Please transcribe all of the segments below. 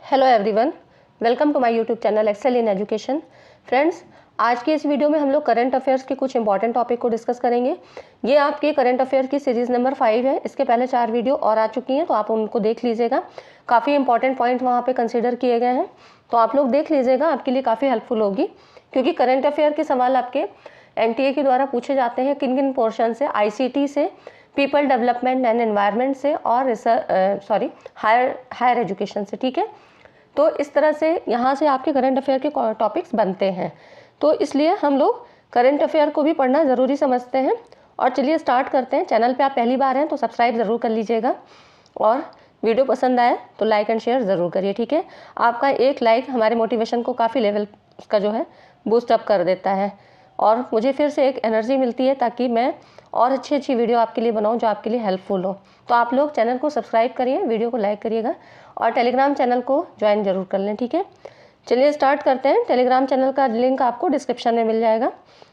Hello everyone, welcome to my YouTube channel excel in education. Friends, आज के इस video में हम लोग करंट अफेयर्स के कुछ इंपॉर्टेंट टॉपिक को डिस्कस करेंगे। ये आपके करंट अफेयर की सीरीज़ नंबर 5 है। इसके पहले 4 वीडियो और आ चुकी हैं, तो आप उनको देख लीजिएगा। काफ़ी इंपॉर्टेंट पॉइंट वहाँ पे कंसिडर किए गए हैं, तो आप लोग देख लीजिएगा, आपके लिए काफ़ी हेल्पफुल होगी। क्योंकि करंट अफेयर के सवाल आपके NTA के द्वारा पूछे जाते हैं किन किन पोर्शन से, ICT से, पीपल डेवलपमेंट एंड एनवायरनमेंट से और हायर एजुकेशन से। ठीक है, तो इस तरह से यहाँ से आपके करंट अफेयर के टॉपिक्स बनते हैं। तो इसलिए हम लोग करंट अफेयर को भी पढ़ना ज़रूरी समझते हैं। और चलिए स्टार्ट करते हैं। चैनल पे आप पहली बार हैं तो सब्सक्राइब ज़रूर कर लीजिएगा, और वीडियो पसंद आए तो लाइक एंड शेयर ज़रूर करिए। ठीक है, आपका एक लाइक हमारे मोटिवेशन को काफ़ी लेवल का जो है बूस्ट अप कर देता है, और मुझे फिर से एक एनर्जी मिलती है ताकि मैं और अच्छी वीडियो आपके लिए बनाऊं जो आपके लिए हेल्पफुल हो। तो आप लोग चैनल को सब्सक्राइब करिए, वीडियो को लाइक करिएगा, और टेलीग्राम चैनल को ज्वाइन जरूर कर लें। ठीक है, चलिए स्टार्ट करते हैं। टेलीग्राम चैनल का लिंक आपको डिस्क्रिप्शन में मिल जाएगा,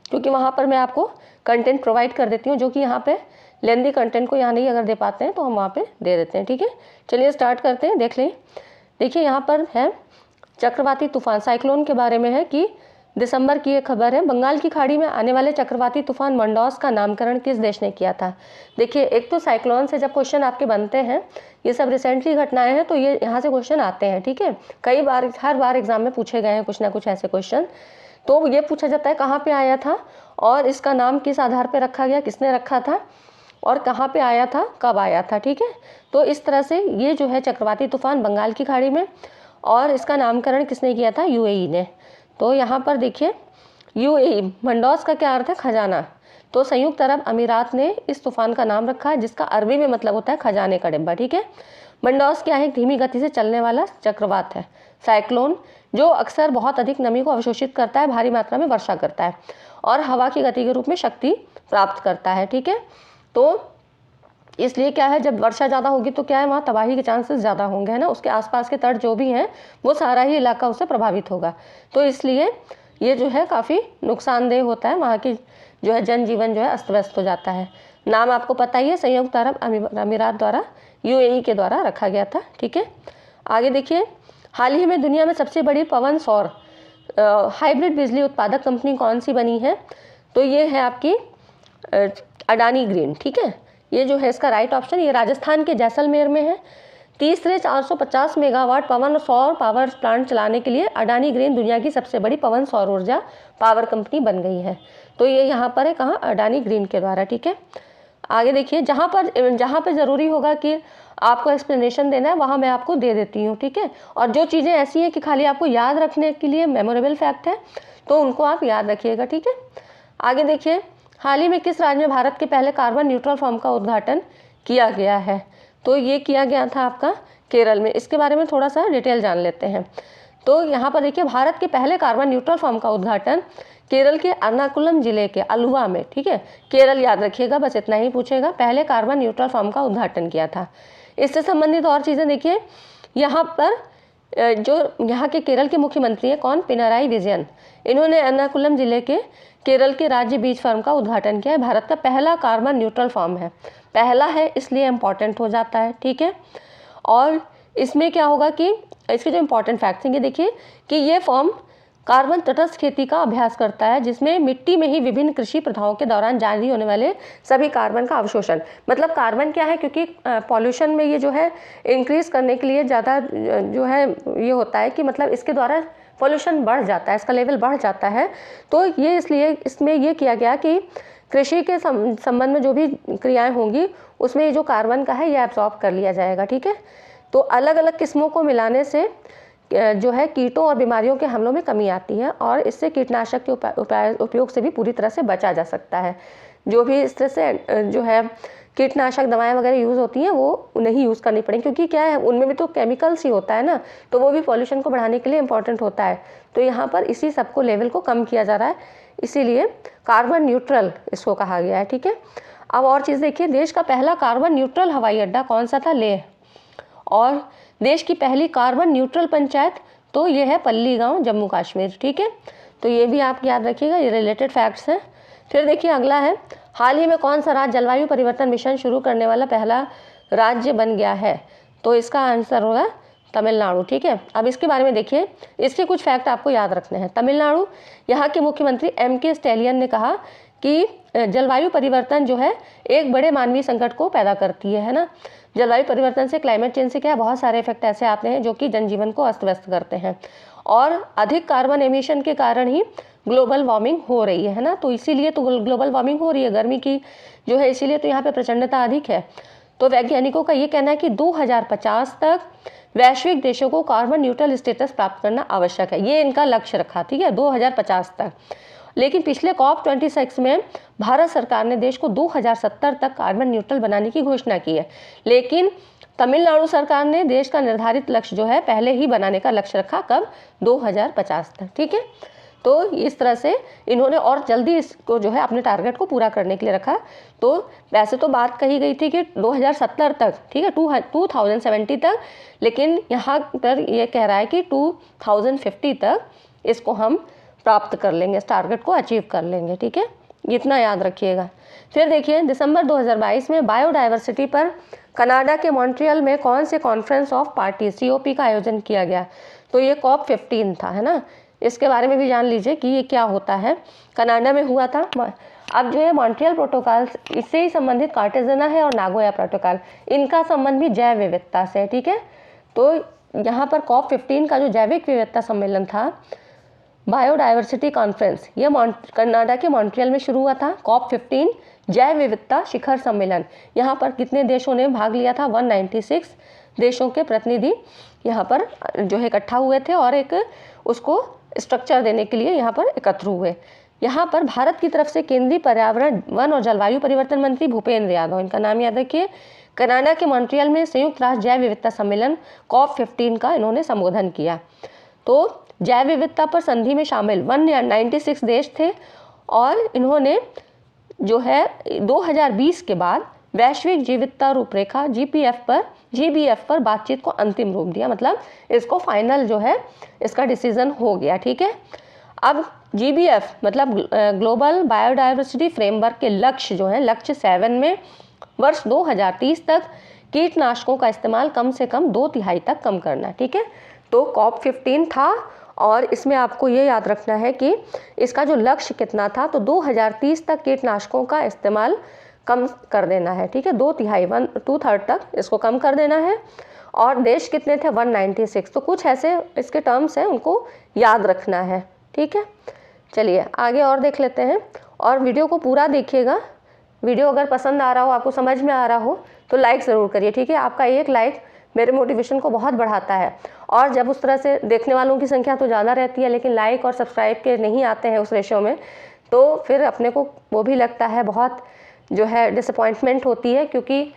क्योंकि वहाँ पर मैं आपको कंटेंट प्रोवाइड कर देती हूँ, जो कि यहाँ पे लेंदी कंटेंट को यहाँ नहीं अगर दे पाते हैं तो हम वहाँ पे दे देते हैं। ठीक है, चलिए स्टार्ट करते हैं। देख लें, देखिए यहाँ पर है चक्रवाती तूफान, साइक्लोन के बारे में है कि दिसंबर की एक खबर है। बंगाल की खाड़ी में आने वाले चक्रवाती तूफान मंडौस का नामकरण किस देश ने किया था? देखिए, एक तो साइक्लोन से जब क्वेश्चन आपके बनते हैं, ये सब रिसेंटली घटनाएं हैं, तो ये यहाँ से क्वेश्चन आते हैं। ठीक है, कई बार हर बार एग्जाम में पूछे गए हैं कुछ ना कुछ ऐसे क्वेश्चन। तो ये पूछा जाता है कहाँ पे आया था, और इसका नाम किस आधार पर रखा गया, किसने रखा था, और कहाँ पे आया था, कब आया था। ठीक है, तो इस तरह से ये जो है चक्रवाती तूफान बंगाल की खाड़ी में, और इसका नामकरण किसने किया था? UAE ने। तो यहाँ पर देखिए, UAE, मंडौस का क्या अर्थ है? खजाना। तो संयुक्त अरब अमीरात ने इस तूफान का नाम रखा है, जिसका अरबी में मतलब होता है खजाने का डिब्बा। ठीक है, मंडौस क्या है? धीमी गति से चलने वाला चक्रवात है, साइक्लोन, जो अक्सर बहुत अधिक नमी को अवशोषित करता है, भारी मात्रा में वर्षा करता है, और हवा की गति के रूप में शक्ति प्राप्त करता है। ठीक है, तो इसलिए क्या है, जब वर्षा ज़्यादा होगी तो क्या है, वहाँ तबाही के चांसेस ज़्यादा होंगे, है ना। उसके आसपास के तट जो भी हैं वो सारा ही इलाका उससे प्रभावित होगा। तो इसलिए ये जो है काफ़ी नुकसानदेह होता है, वहाँ की जो है जनजीवन जो है अस्त व्यस्त हो जाता है। नाम आपको पता ही है, संयुक्त अरब अमीरात द्वारा, UAE के द्वारा रखा गया था। ठीक है, आगे देखिए, हाल ही में दुनिया में सबसे बड़ी पवन सौर हाइब्रिड बिजली उत्पादक कंपनी कौन सी बनी है? तो ये है आपकी अडानी ग्रीन। ठीक है, ये जो है इसका राइट ऑप्शन, ये राजस्थान के जैसलमेर में है। तीसरे 450 मेगावाट पवन सौर पावर प्लांट चलाने के लिए अडानी ग्रीन दुनिया की सबसे बड़ी पवन सौर ऊर्जा पावर कंपनी बन गई है। तो ये यहाँ पर है, कहाँ? अडानी ग्रीन के द्वारा। ठीक है, आगे देखिए, जहाँ पर ज़रूरी होगा कि आपको एक्सप्लेनेशन देना है, वहाँ मैं आपको दे देती हूँ। ठीक है, और जो चीज़ें ऐसी हैं कि खाली आपको याद रखने के लिए मेमोरेबल फैक्ट है, तो उनको आप याद रखिएगा। ठीक है, आगे देखिए, हाल ही में किस राज्य में भारत के पहले कार्बन न्यूट्रल फॉर्म का उद्घाटन किया गया है? तो ये किया गया था आपका केरल में। इसके बारे में थोड़ा सा डिटेल जान लेते हैं। तो यहाँ पर देखिए, भारत के पहले कार्बन न्यूट्रल फॉर्म का उद्घाटन केरल के एर्नाकुलम जिले के अलुवा में, ठीक है, केरल याद रखिएगा, बस इतना ही पूछेगा, पहले कार्बन न्यूट्रल फॉर्म का उद्घाटन किया था। इससे संबंधित और चीज़ें देखिए, यहाँ पर जो यहाँ के केरल के मुख्यमंत्री हैं, कौन? पिनराई विजयन। इन्होंने एर्नाकुलम जिले के केरल के राज्य बीज फार्म का उद्घाटन किया है। भारत का पहला कार्बन न्यूट्रल फॉर्म है, पहला है इसलिए इम्पॉर्टेंट हो जाता है। ठीक है, और इसमें क्या होगा कि इसके जो इम्पॉर्टेंट फैक्ट्स हैं, ये देखिए कि ये फॉर्म कार्बन तटस्थ खेती का अभ्यास करता है, जिसमें मिट्टी में ही विभिन्न कृषि प्रथाओं के दौरान जारी होने वाले सभी कार्बन का अवशोषण, मतलब कार्बन क्या है, क्योंकि पॉल्यूशन में ये जो है इंक्रीज करने के लिए ज़्यादा जो है ये होता है कि मतलब इसके द्वारा पॉल्यूशन बढ़ जाता है, इसका लेवल बढ़ जाता है। तो ये इसलिए इसमें ये किया गया कि कृषि के संबंध में जो भी क्रियाएं होंगी उसमें ये जो कार्बन का है ये एब्जॉर्ब कर लिया जाएगा। ठीक है, तो अलग अलग किस्मों को मिलाने से जो है कीटों और बीमारियों के हमलों में कमी आती है, और इससे कीटनाशक के उपयोग से भी पूरी तरह से बचा जा सकता है। जो भी इस तरह से जो है कीटनाशक दवाएं वगैरह यूज़ होती हैं वो नहीं यूज़ करनी पड़ेगी, क्योंकि क्या है, उनमें भी तो केमिकल्स ही होता है ना, तो वो भी पॉल्यूशन को बढ़ाने के लिए इम्पॉर्टेंट होता है। तो यहाँ पर इसी सबको लेवल को कम किया जा रहा है, इसीलिए कार्बन न्यूट्रल इसको कहा गया है। ठीक है, अब और चीज़ देखिए, देश का पहला कार्बन न्यूट्रल हवाई अड्डा कौन सा था? लेह। और देश की पहली कार्बन न्यूट्रल पंचायत, तो ये है पल्ली गाँव, जम्मू कश्मीर। ठीक है, तो ये भी आप याद रखिएगा, ये रिलेटेड फैक्ट्स हैं। फिर देखिए अगला है, हाल ही में कौन सा राज्य जलवायु परिवर्तन मिशन शुरू करने वाला पहला राज्य बन गया है? तो इसका आंसर होगा तमिलनाडु, ठीक है। अब इसके बारे में देखिए, इसके कुछ फैक्ट आपको याद रखने हैं। तमिलनाडु, यहाँ के मुख्यमंत्री M.K. स्टैलियन ने कहा कि जलवायु परिवर्तन जो है एक बड़े मानवीय संकट को पैदा करती है ना। जलवायु परिवर्तन से, क्लाइमेट चेंज से क्या बहुत सारे इफेक्ट ऐसे आते हैं जो कि जनजीवन को अस्त व्यस्त करते हैं, और अधिक कार्बन एमिशन के कारण ही ग्लोबल वार्मिंग हो रही है ना। तो इसीलिए तो ग्लोबल वार्मिंग हो रही है, गर्मी की जो है, इसीलिए तो यहाँ पे प्रचंडता अधिक है। तो वैज्ञानिकों का ये कहना है कि 2050 तक वैश्विक देशों को कार्बन न्यूट्रल स्टेटस प्राप्त करना आवश्यक है। ये इनका लक्ष्य रखा, ठीक है, 2050 तक। लेकिन पिछले COP26 में भारत सरकार ने देश को 2070 तक कार्बन न्यूट्रल बनाने की घोषणा की है। लेकिन तमिलनाडु सरकार ने देश का निर्धारित लक्ष्य जो है पहले ही बनाने का लक्ष्य रखा, कब? 2050 तक, ठीक है। तो इस तरह से इन्होंने और जल्दी इसको जो है अपने टारगेट को पूरा करने के लिए रखा। तो वैसे तो बात कही गई थी कि 2070 तक, ठीक है, 2070 तक, लेकिन यहाँ पर ये कह रहा है कि 2050 तक इसको हम प्राप्त कर लेंगे, इस टारगेट को अचीव कर लेंगे, ठीक है, इतना याद रखिएगा। फिर देखिए, दिसंबर 2022 में बायोडाइवर्सिटी पर कनाडा के मॉन्ट्रियल में कौन से कॉन्फ्रेंस ऑफ पार्टी COP का आयोजन किया गया? तो ये COP15 था, है ना। इसके बारे में भी जान लीजिए कि ये क्या होता है, कनाडा में हुआ था। अब जो है मॉन्ट्रियल प्रोटोकॉल, इससे ही संबंधित कार्टेजना है और नागोया प्रोटोकॉल, इनका संबंध भी जैव विविधता से है, ठीक है। तो यहाँ पर COP15 का जो जैविक विविधता सम्मेलन था, बायोडाइवर्सिटी कॉन्फ्रेंस, ये कनाडा के मॉन्ट्रियल में शुरू हुआ था। COP15 जैव विविधता शिखर सम्मेलन, यहाँ पर कितने देशों ने भाग लिया था? 196 देशों के प्रतिनिधि यहाँ पर जो है इकट्ठा हुए थे और एक उसको स्ट्रक्चर देने के लिए यहाँ पर एकत्र हुए। यहाँ पर भारत की तरफ से केंद्रीय पर्यावरण, वन और जलवायु परिवर्तन मंत्री भूपेंद्र यादव, इनका नाम याद रखिए, कनाडा के मॉन्ट्रियल में संयुक्त राष्ट्र जैव विविधता सम्मेलन COP15 का इन्होंने संबोधन किया। तो जैव विविधता पर संधि में शामिल 196 देश थे और इन्होंने जो है 2020 के बाद वैश्विक जीवितता रूपरेखा GBF पर बातचीत को अंतिम रूप दिया, मतलब इसको फाइनल जो है इसका डिसीजन हो गया, ठीक है। अब GBF मतलब ग्लोबल बायोडाइवर्सिटी फ्रेमवर्क के लक्ष्य जो है, लक्ष्य 7 में वर्ष 2030 तक कीटनाशकों का इस्तेमाल कम से कम 2/3 तक कम करना, ठीक है। तो COP15 था और इसमें आपको ये याद रखना है कि इसका जो लक्ष्य कितना था, तो 2030 तक कीटनाशकों का इस्तेमाल कम कर देना है, ठीक है, 2/3 तक इसको कम कर देना है। और देश कितने थे? 196। तो कुछ ऐसे इसके टर्म्स हैं, उनको याद रखना है, ठीक है। चलिए आगे और देख लेते हैं, और वीडियो को पूरा देखिएगा। वीडियो अगर पसंद आ रहा हो, आपको समझ में आ रहा हो, तो लाइक ज़रूर करिए, ठीक है। आपका एक लाइक मेरे मोटिवेशन को बहुत बढ़ाता है, और जब उस तरह से देखने वालों की संख्या तो ज़्यादा रहती है लेकिन लाइक और सब्सक्राइब के नहीं आते हैं उस रेशो में, तो फिर अपने को वो भी लगता है, बहुत जो है डिसअपॉइंटमेंट होती है, क्योंकि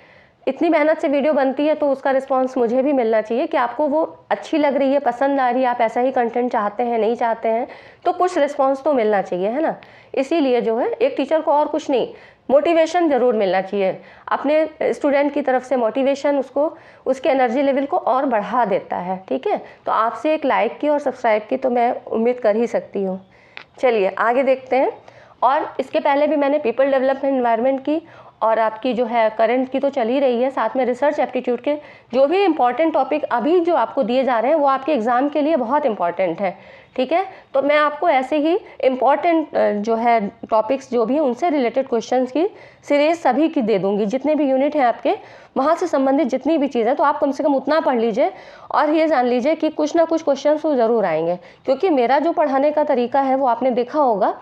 इतनी मेहनत से वीडियो बनती है तो उसका रिस्पांस मुझे भी मिलना चाहिए कि आपको वो अच्छी लग रही है, पसंद आ रही है, आप ऐसा ही कंटेंट चाहते हैं, नहीं चाहते हैं, तो कुछ रिस्पांस तो मिलना चाहिए, है ना। इसीलिए जो है एक टीचर को और कुछ नहीं, मोटिवेशन ज़रूर मिलना चाहिए अपने स्टूडेंट की तरफ से। मोटिवेशन उसको, उसके एनर्जी लेवल को और बढ़ा देता है, ठीक है। तो आपसे एक लाइक की और सब्सक्राइब की तो मैं उम्मीद कर ही सकती हूँ। चलिए आगे देखते हैं। और इसके पहले भी मैंने पीपल डेवलपमेंट एनवायरनमेंट की और आपकी जो है करंट की तो चल ही रही है, साथ में रिसर्च एप्टीट्यूड के जो भी इम्पॉर्टेंट टॉपिक अभी जो आपको दिए जा रहे हैं वो आपके एग्ज़ाम के लिए बहुत इंपॉर्टेंट है, ठीक है। तो मैं आपको ऐसे ही इम्पॉर्टेंट जो है टॉपिक्स जो भी हैं उनसे रिलेटेड क्वेश्चंस की सीरीज सभी की दे दूंगी। जितने भी यूनिट हैं आपके, वहाँ से संबंधित जितनी भी चीज़ें, तो आप कम से कम उतना पढ़ लीजिए और ये जान लीजिए कि कुछ ना कुछ क्वेश्चन तो ज़रूर आएंगे, क्योंकि मेरा जो पढ़ाने का तरीका है वो आपने देखा होगा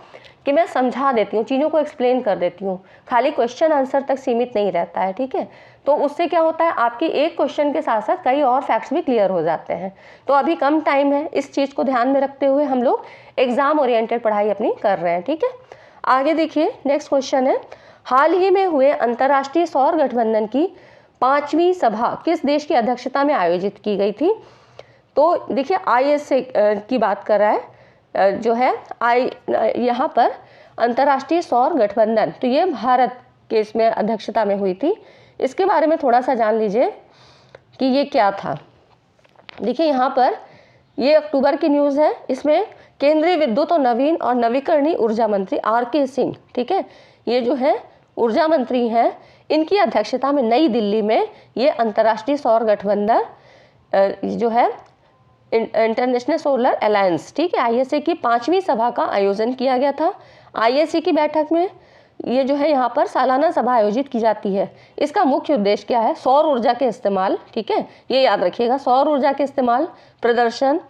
कि मैं समझा देती हूँ, चीज़ों को एक्सप्लेन कर देती हूँ, खाली क्वेश्चन आंसर तक सीमित नहीं रहता है, ठीक है। तो उससे क्या होता है, आपकी एक क्वेश्चन के साथ साथ कई और फैक्ट्स भी क्लियर हो जाते हैं। तो अभी कम टाइम है, इस चीज़ को ध्यान में रखते हुए हम लोग एग्ज़ाम ओरिएंटेड पढ़ाई अपनी कर रहे हैं, ठीक है। आगे देखिए, नेक्स्ट क्वेश्चन है, हाल ही में हुए अंतर्राष्ट्रीय सौर गठबंधन की 5वीं सभा किस देश की अध्यक्षता में आयोजित की गई थी? तो देखिए IS की बात कर रहा है जो है यहाँ पर अंतर्राष्ट्रीय सौर गठबंधन, तो ये भारत के इसमें अध्यक्षता में हुई थी। इसके बारे में थोड़ा सा जान लीजिए कि ये क्या था। देखिए यहाँ पर ये अक्टूबर की न्यूज़ है, इसमें केंद्रीय विद्युत और नवीन और नवीकरणीय ऊर्जा मंत्री RK सिंह, ठीक है, ये जो है ऊर्जा मंत्री हैं, इनकी अध्यक्षता में नई दिल्ली में ये अंतर्राष्ट्रीय सौर गठबंधन जो है इंटरनेशनल सोलर अलायंस, ठीक है, ISA की 5वीं सभा का आयोजन किया गया था। ISA की बैठक में ये जो है यहाँ पर सालाना सभा आयोजित की जाती है। इसका मुख्य उद्देश्य क्या है? सौर ऊर्जा के इस्तेमाल, ठीक है, ये याद रखिएगा, सौर ऊर्जा के इस्तेमाल, प्रदर्शन,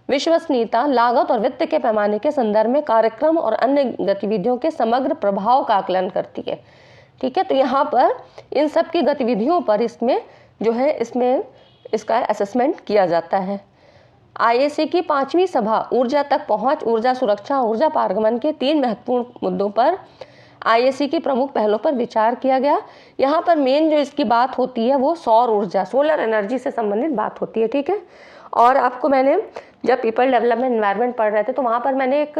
विश्वसनीयता, लागत और वित्त के पैमाने के संदर्भ में कार्यक्रम और अन्य गतिविधियों के समग्र प्रभाव का आकलन करती है, ठीक है। तो यहाँ पर इन सब की गतिविधियों पर इसमें जो है इसका असेसमेंट किया जाता है। ISA की 5वीं सभा ऊर्जा तक पहुंच, ऊर्जा सुरक्षा, ऊर्जा पारगमन के 3 महत्वपूर्ण मुद्दों पर ISA की प्रमुख पहलों पर विचार किया गया। यहाँ पर मेन जो इसकी बात होती है वो सौर ऊर्जा, सोलर एनर्जी से संबंधित बात होती है, ठीक है। और आपको मैंने जब पीपल डेवलपमेंट एनवायरनमेंट पढ़ रहे थे तो वहाँ पर मैंने एक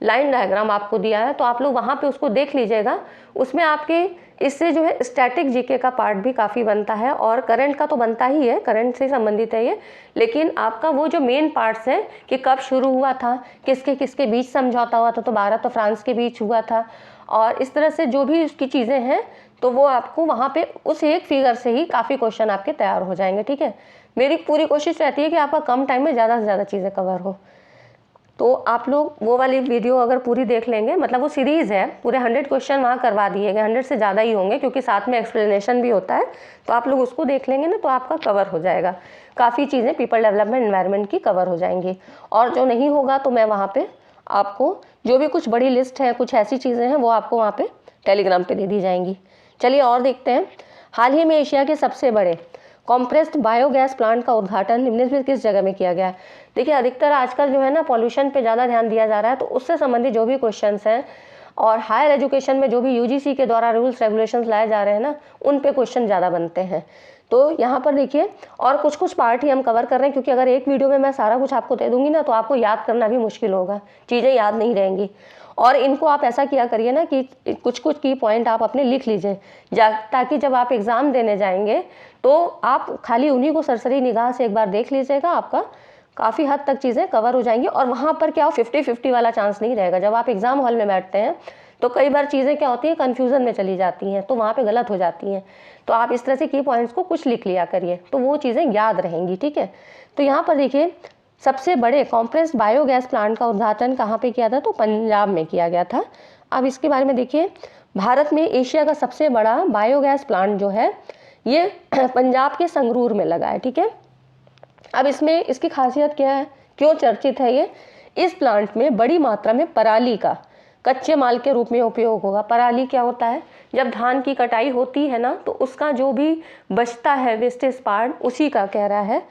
लाइन डायग्राम आपको दिया है, तो आप लोग वहाँ पे उसको देख लीजिएगा। उसमें आपके इससे जो है स्टैटिक जीके का पार्ट भी काफ़ी बनता है और करंट का तो बनता ही है, करंट से संबंधित है ये, लेकिन आपका वो जो मेन पार्ट्स है कि कब शुरू हुआ था, किसके किसके बीच समझौता हुआ था, तो भारत और फ्रांस के बीच हुआ था, और इस तरह से जो भी उसकी चीज़ें हैं तो वो आपको वहाँ पे उस एक फिगर से ही काफ़ी क्वेश्चन आपके तैयार हो जाएंगे, ठीक है। मेरी पूरी कोशिश रहती है कि आपका कम टाइम में ज़्यादा से ज़्यादा चीज़ें कवर हो। तो आप लोग वो वाली वीडियो अगर पूरी देख लेंगे, मतलब वो सीरीज़ है, पूरे 100 क्वेश्चन वहाँ करवा दिए गए, 100 से ज़्यादा ही होंगे क्योंकि साथ में एक्सप्लेनेशन भी होता है, तो आप लोग उसको देख लेंगे ना तो आपका कवर हो जाएगा, काफ़ी चीज़ें पीपल डेवलपमेंट एनवायरनमेंट की कवर हो जाएंगी। और जो नहीं होगा तो मैं वहाँ पे आपको जो भी कुछ बड़ी लिस्ट है, कुछ ऐसी चीज़ें हैं वो आपको वहाँ पे टेलीग्राम पे दे दी जाएंगी। चलिए और देखते हैं। हाल ही में एशिया के सबसे बड़े कॉम्प्रेस्ड बायोगैस प्लांट का उद्घाटन निम्नलिखित में किस जगह में किया गया है? देखिए अधिकतर आजकल जो है ना पॉल्यूशन पे ज़्यादा ध्यान दिया जा रहा है, तो उससे संबंधित जो भी क्वेश्चंस हैं और हायर एजुकेशन में जो भी UGC के द्वारा रूल्स रेगुलेशंस लाए जा रहे हैं ना, उन पे क्वेश्चन ज़्यादा बनते हैं। तो यहाँ पर देखिए और कुछ कुछ पार्ट ही हम कवर कर रहे हैं, क्योंकि अगर एक वीडियो में मैं सारा कुछ आपको दे दूंगी ना तो आपको याद करना भी मुश्किल होगा, चीज़ें याद नहीं रहेंगी। और इनको आप ऐसा किया करिए ना कि कुछ कुछ की पॉइंट आप अपने लिख लीजिए, ताकि जब आप एग्ज़ाम देने जाएंगे तो आप खाली उन्हीं को सरसरी निगाह से एक बार देख लीजिएगा, आपका काफ़ी हद तक चीज़ें कवर हो जाएंगी। और वहाँ पर क्या हो 50-50 वाला चांस नहीं रहेगा। जब आप एग्ज़ाम हॉल में बैठते हैं तो कई बार चीज़ें क्या होती हैं, कन्फ्यूज़न में चली जाती हैं, तो वहाँ पे गलत हो जाती हैं। तो आप इस तरह से की पॉइंट्स को कुछ लिख लिया करिए, तो वो चीज़ें याद रहेंगी, ठीक है। तो यहाँ पर देखिए सबसे बड़े कॉम्प्रेस्ड बायोगैस प्लांट का उद्घाटन कहाँ पे किया था? तो पंजाब में किया गया था। अब इसके बारे में देखिए, भारत में एशिया का सबसे बड़ा बायोगैस प्लांट जो है ये पंजाब के संगरूर में लगा है, ठीक है। अब इसमें इसकी खासियत क्या है, क्यों चर्चित है ये? इस प्लांट में बड़ी मात्रा में पराली का कच्चे माल के रूप में उपयोग होगा। पराली क्या होता है? जब धान की कटाई होती है ना तो उसका जो भी बचता है वेस्टेज पार्ट, उसी का कह रहा है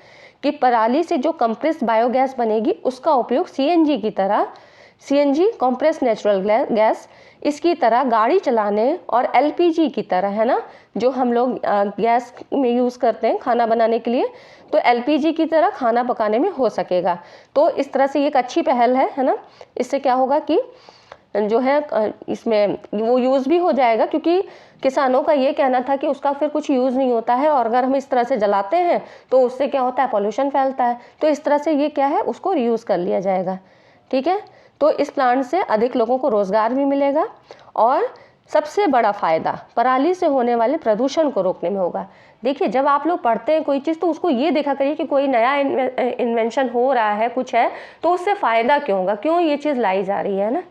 कि पराली से जो कंप्रेस्ड बायोगैस बनेगी उसका उपयोग CNG की तरह, CNG कंप्रेस्ड नेचुरल गैस, इसकी तरह गाड़ी चलाने और LPG की तरह, है ना, जो हम लोग गैस में यूज़ करते हैं खाना बनाने के लिए, तो LPG की तरह खाना पकाने में हो सकेगा। तो इस तरह से ये एक अच्छी पहल है ना। इससे क्या होगा कि जो है इसमें वो यूज़ भी हो जाएगा, क्योंकि किसानों का ये कहना था कि उसका फिर कुछ यूज़ नहीं होता है, और अगर हम इस तरह से जलाते हैं तो उससे क्या होता है, पॉल्यूशन फैलता है। तो इस तरह से ये क्या है, उसको रीयूज़ कर लिया जाएगा, ठीक है। तो इस प्लांट से अधिक लोगों को रोज़गार भी मिलेगा और सबसे बड़ा फ़ायदा पराली से होने वाले प्रदूषण को रोकने में होगा। देखिए जब आप लोग पढ़ते हैं कोई चीज़ तो उसको ये देखा करिए कि कोई नया इन्वेंशन हो रहा है, कुछ है, तो उससे फ़ायदा क्यों होगा, क्यों ये चीज़ लाई जा रही है ना।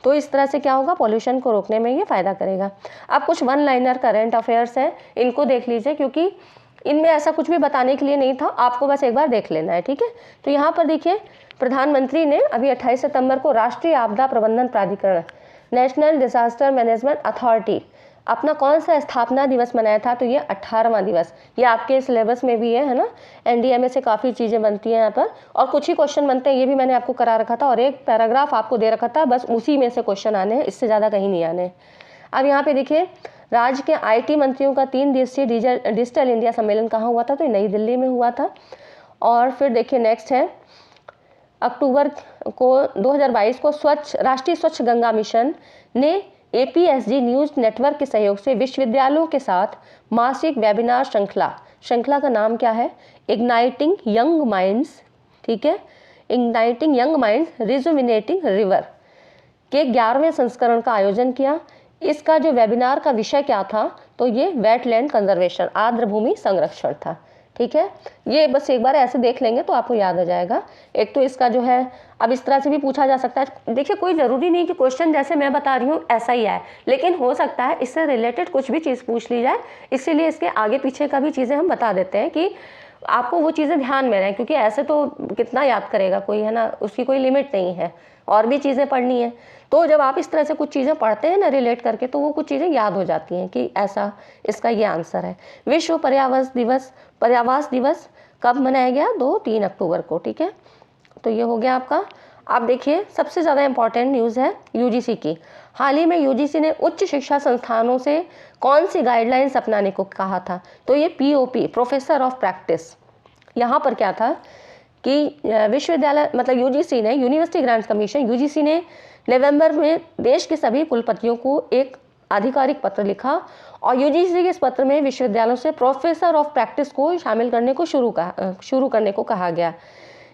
तो इस तरह से क्या होगा, पॉल्यूशन को रोकने में ये फ़ायदा करेगा। अब कुछ वन लाइनर करंट अफेयर्स हैं, इनको देख लीजिए, क्योंकि इनमें ऐसा कुछ भी बताने के लिए नहीं था, आपको बस एक बार देख लेना है, ठीक है। तो यहाँ पर देखिए प्रधानमंत्री ने अभी 28 सितंबर को राष्ट्रीय आपदा प्रबंधन प्राधिकरण, नेशनल डिजास्टर मैनेजमेंट अथॉरिटी, अपना कौन सा स्थापना दिवस मनाया था? तो ये 18वां दिवस। ये आपके सिलेबस में भी है ना, NDMA से काफ़ी चीज़ें बनती हैं यहाँ पर, और कुछ ही क्वेश्चन बनते हैं, ये भी मैंने आपको करा रखा था, और एक पैराग्राफ आपको दे रखा था, बस उसी में से क्वेश्चन आने हैं, इससे ज़्यादा कहीं नहीं आने। अब यहाँ पे देखिए राज्य के IT मंत्रियों का 3 दिवसीय डिजिटल इंडिया सम्मेलन कहाँ हुआ था? तो नई दिल्ली में हुआ था। और फिर देखिए नेक्स्ट है, अक्टूबर को 2022 को राष्ट्रीय स्वच्छ गंगा मिशन ने APSG न्यूज़ नेटवर्क के सहयोग से विश्वविद्यालयों के साथ मासिक वेबिनार श्रृंखला का नाम क्या है? इग्नाइटिंग यंग माइंड्स, ठीक है, igniting young minds rejuvenating river के 11वें संस्करण का आयोजन किया। इसका जो वेबिनार का विषय क्या था? तो ये वेटलैंड कंजर्वेशन, आर्द्र भूमि संरक्षण था, ठीक है, ये बस एक बार ऐसे देख लेंगे तो आपको याद आ जाएगा। एक तो इसका जो है, अब इस तरह से भी पूछा जा सकता है। देखिए कोई ज़रूरी नहीं कि क्वेश्चन जैसे मैं बता रही हूँ ऐसा ही आए, लेकिन हो सकता है इससे रिलेटेड कुछ भी चीज़ पूछ ली जाए, इसीलिए इसके आगे पीछे का भी चीज़ें हम बता देते हैं कि आपको वो चीज़ें ध्यान में रहें, क्योंकि ऐसे तो कितना याद करेगा कोई, है ना, उसकी कोई लिमिट नहीं है, और भी चीज़ें पढ़नी है। तो जब आप इस तरह से कुछ चीज़ें पढ़ते हैं ना रिलेट करके, तो वो कुछ चीज़ें याद हो जाती हैं कि ऐसा इसका ये आंसर है। विश्व पर्यावरण दिवस कब मनाया गया? 2-3 अक्टूबर को। ठीक है, तो ये हो गया आपका। आप देखिए सबसे ज़्यादा इम्पॉर्टेंट न्यूज़ है यूजीसी की। हाल ही में यूजीसी ने उच्च शिक्षा संस्थानों से कौन सी गाइडलाइंस अपनाने को कहा था? तो ये पीओपी, प्रोफेसर ऑफ प्रैक्टिस। यहाँ पर क्या था कि विश्वविद्यालय मतलब यूजीसी ने, यूनिवर्सिटी ग्रांट्स कमीशन, यूजीसी ने नवंबर में देश के सभी कुलपतियों को एक आधिकारिक पत्र लिखा और यूजीसी के इस पत्र में विश्वविद्यालयों से प्रोफेसर ऑफ प्रैक्टिस को शामिल करने को शुरू करने को कहा गया।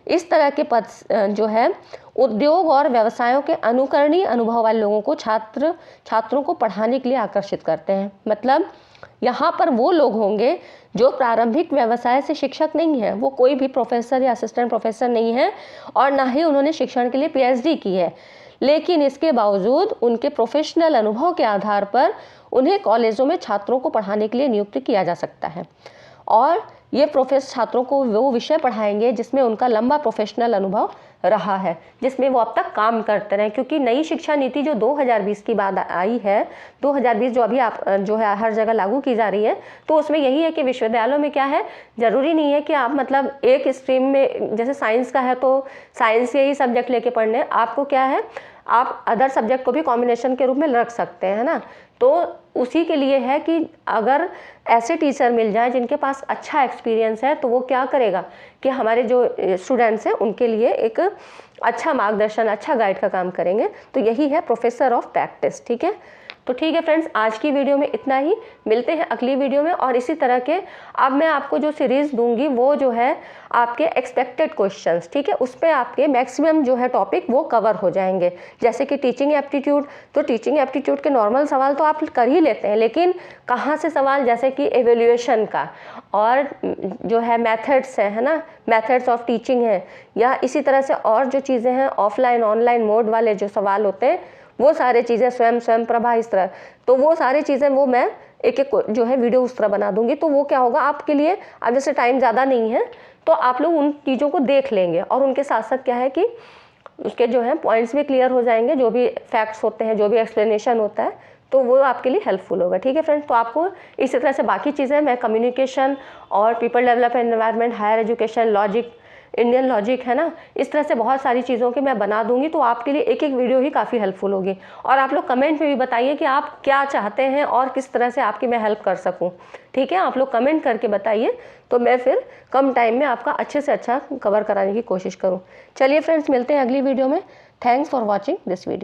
इस तरह के पद जो है उद्योग और व्यवसायों के अनुकरणीय अनुभव वाले लोगों को छात्रों को पढ़ाने के लिए आकर्षित करते हैं। मतलब यहाँ पर वो लोग होंगे जो प्रारंभिक व्यवसाय से शिक्षक नहीं है, वो कोई भी प्रोफेसर या असिस्टेंट प्रोफेसर नहीं है और ना ही उन्होंने शिक्षण के लिए पीएचडी की है, लेकिन इसके बावजूद उनके प्रोफेशनल अनुभव के आधार पर उन्हें कॉलेजों में छात्रों को पढ़ाने के लिए नियुक्त किया जा सकता है। और ये प्रोफेसर छात्रों को वो विषय पढ़ाएंगे जिसमें उनका लंबा प्रोफेशनल अनुभव रहा है, जिसमें वो अब तक काम करते रहे। क्योंकि नई शिक्षा नीति जो 2020 की बाद आई है, 2020 जो अभी आप जो है हर जगह लागू की जा रही है, तो उसमें यही है कि विश्वविद्यालयों में क्या है, ज़रूरी नहीं है कि आप मतलब एक स्ट्रीम में, जैसे साइंस का है तो साइंस के ही सब्जेक्ट लेके पढ़ने, आपको क्या है आप अदर सब्जेक्ट को भी कॉम्बिनेशन के रूप में रख सकते हैं, है ना। तो उसी के लिए है कि अगर ऐसे टीचर मिल जाए जिनके पास अच्छा एक्सपीरियंस है, तो वो क्या करेगा कि हमारे जो स्टूडेंट्स हैं उनके लिए एक अच्छा मार्गदर्शन, अच्छा गाइड का काम करेंगे। तो यही है प्रोफेसर ऑफ प्रैक्टिस। ठीक है, तो ठीक है फ्रेंड्स, आज की वीडियो में इतना ही। मिलते हैं अगली वीडियो में और इसी तरह के अब मैं आपको जो सीरीज़ दूंगी वो जो है आपके एक्सपेक्टेड क्वेश्चंस, ठीक है, उस पर आपके मैक्सिमम जो है टॉपिक वो कवर हो जाएंगे। जैसे कि टीचिंग एप्टीट्यूड, तो टीचिंग एप्टीट्यूड के नॉर्मल सवाल तो आप कर ही लेते हैं, लेकिन कहाँ से सवाल, जैसे कि एवेल्यूएशन का, और जो है मेथड्स है ना, मेथड्स ऑफ टीचिंग है, या इसी तरह से और जो चीज़ें हैं ऑफलाइन ऑनलाइन मोड वाले जो सवाल होते हैं, वो सारे चीज़ें स्वयं प्रभा, इस तरह, तो वो सारी चीज़ें वो मैं एक एक जो है वीडियो उस तरह बना दूंगी। तो वो क्या होगा आपके लिए, अब जैसे टाइम ज़्यादा नहीं है तो आप लोग उन चीज़ों को देख लेंगे और उनके साथ साथ क्या है कि उसके जो है पॉइंट्स भी क्लियर हो जाएंगे, जो भी फैक्ट्स होते हैं, जो भी एक्सप्लेनेशन होता है, तो वो आपके लिए हेल्पफुल होगा। ठीक है फ्रेंड्स, तो आपको इसी तरह से बाकी चीज़ें मैं कम्युनिकेशन और people development environment, higher education, logic, Indian logic, है ना, इस तरह से बहुत सारी चीज़ों के मैं बना दूंगी। तो आपके लिए एक एक वीडियो ही काफ़ी हेल्पफुल होगी। और आप लोग कमेंट में भी बताइए कि आप क्या चाहते हैं और किस तरह से आपकी मैं हेल्प कर सकूं। ठीक है, आप लोग कमेंट करके बताइए, तो मैं फिर कम टाइम में आपका अच्छे से अच्छा कवर कराने की कोशिश करूँ। चलिए फ्रेंड्स, मिलते हैं अगली वीडियो में। Thanks for watching this video.